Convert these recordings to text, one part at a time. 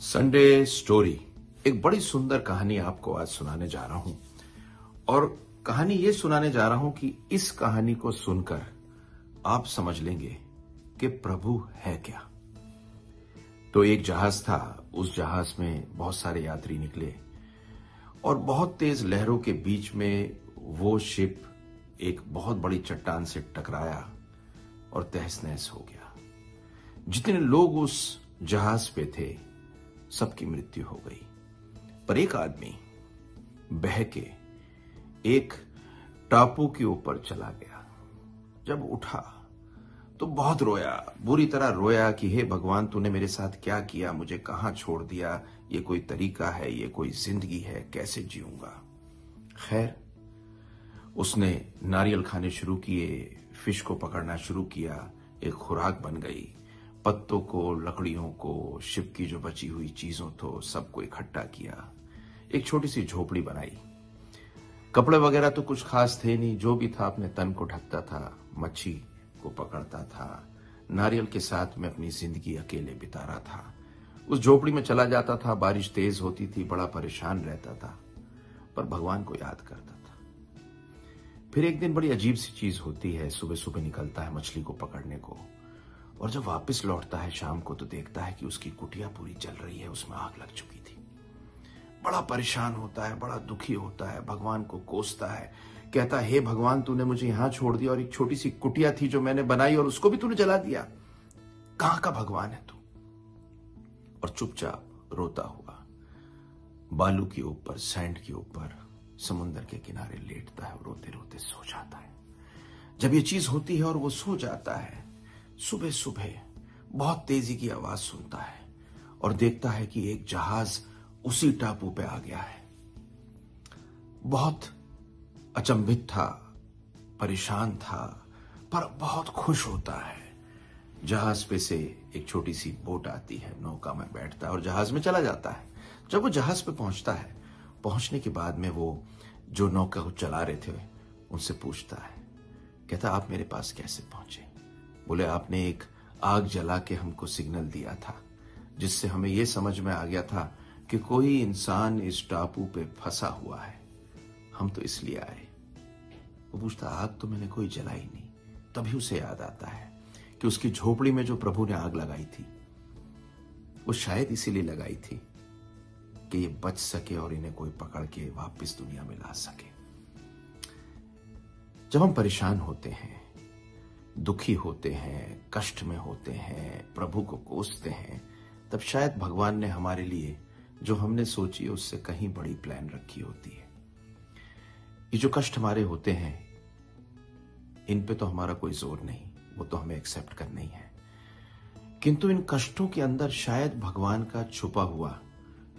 Sunday story एक बड़ी सुंदर कहानी आपको आज सुनाने जा रहा हूं और कहानी ये सुनाने जा रहा हूं कि इस कहानी को सुनकर आप समझ लेंगे कि प्रभु है क्या। तो एक जहाज था, उस जहाज में बहुत सारे यात्री निकले और बहुत तेज लहरों के बीच में वो शिप एक बहुत बड़ी चट्टान से टकराया और तहस नहस हो गया। जितने लोग उस जहाज पे थे सबकी मृत्यु हो गई, पर एक आदमी बह के एक टापू के ऊपर चला गया। जब उठा तो बहुत रोया, बुरी तरह रोया कि हे भगवान, तूने मेरे साथ क्या किया, मुझे कहां छोड़ दिया, ये कोई तरीका है, ये कोई जिंदगी है, कैसे जीऊंगा। खैर, उसने नारियल खाने शुरू किए, फिश को पकड़ना शुरू किया, एक खुराक बन गई। पत्तों को, लकड़ियों को, शिप की जो बची हुई चीजों तो सबको इकट्ठा किया, एक छोटी सी झोपड़ी बनाई। कपड़े वगैरह तो कुछ खास थे नहीं, जो भी था अपने तन को ढकता था, मच्छी को पकड़ता था, नारियल के साथ में अपनी जिंदगी अकेले बिता रहा था। उस झोपड़ी में चला जाता था, बारिश तेज होती थी, बड़ा परेशान रहता था, पर भगवान को याद करता था। फिर एक दिन बड़ी अजीब सी चीज होती है, सुबह सुबह निकलता है मछली को पकड़ने को, और जब वापस लौटता है शाम को तो देखता है कि उसकी कुटिया पूरी जल रही है, उसमें आग लग चुकी थी। बड़ा परेशान होता है, बड़ा दुखी होता है, भगवान को कोसता है, कहता है हे भगवान, तूने मुझे यहां छोड़ दिया और एक छोटी सी कुटिया थी जो मैंने बनाई और उसको भी तूने जला दिया। कहां का भगवान है तू। और चुपचाप रोता हुआ बालू के ऊपर, सैंड के ऊपर, समुद्र के किनारे लेटता है और रोते रोते सो जाता है। जब ये चीज होती है और वो सो जाता है, सुबह सुबह बहुत तेजी की आवाज सुनता है और देखता है कि एक जहाज उसी टापू पे आ गया है। बहुत अचंभित था, परेशान था, पर बहुत खुश होता है। जहाज पे से एक छोटी सी बोट आती है, नौका में बैठता है और जहाज में चला जाता है। जब वो जहाज पे पहुंचता है, पहुंचने के बाद में वो जो नौका को चला रहे थे उनसे पूछता है, कहता आप मेरे पास कैसे पहुंचे। बोले आपने एक आग जला के हमको सिग्नल दिया था, जिससे हमें यह समझ में आ गया था कि कोई इंसान इस टापू पे फंसा हुआ है, हम तो इसलिए आए। वो पूछता आग तो मैंने कोई जलाई नहीं। तभी उसे याद आता है कि उसकी झोपड़ी में जो प्रभु ने आग लगाई थी वो शायद इसीलिए लगाई थी कि ये बच सके और इन्हें कोई पकड़ के वापस दुनिया में ला सके। जब हम परेशान होते हैं, दुखी होते हैं, कष्ट में होते हैं, प्रभु को कोसते हैं, तब शायद भगवान ने हमारे लिए जो हमने सोची उससे कहीं बड़ी प्लान रखी होती है। ये जो कष्ट हमारे होते हैं, इन पे तो हमारा कोई जोर नहीं, वो तो हमें एक्सेप्ट करना ही है। किंतु इन कष्टों के अंदर शायद भगवान का छुपा हुआ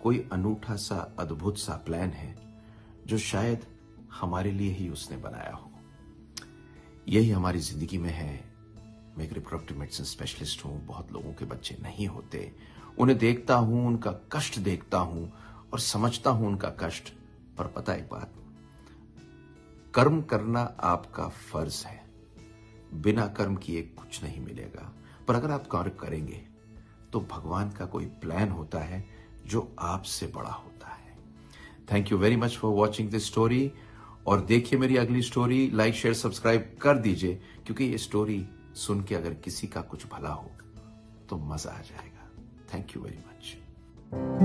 कोई अनूठा सा, अद्भुत सा प्लान है जो शायद हमारे लिए ही उसने बनाया हो। यही हमारी जिंदगी में है। मैं एक रिप्रोडक्टिव मेडिसिन स्पेशलिस्ट हूं, बहुत लोगों के बच्चे नहीं होते, उन्हें देखता हूं, उनका कष्ट देखता हूं और समझता हूं उनका कष्ट। पर पता एक बात, कर्म करना आपका फर्ज है, बिना कर्म किए कुछ नहीं मिलेगा। पर अगर आप कार्य करेंगे तो भगवान का कोई प्लान होता है जो आपसे बड़ा होता है। Thank you very much for watching this story. और देखिए मेरी अगली स्टोरी, लाइक शेयर सब्सक्राइब कर दीजिए, क्योंकि ये स्टोरी सुन के अगर किसी का कुछ भला हो तो मजा आ जाएगा। Thank you very much.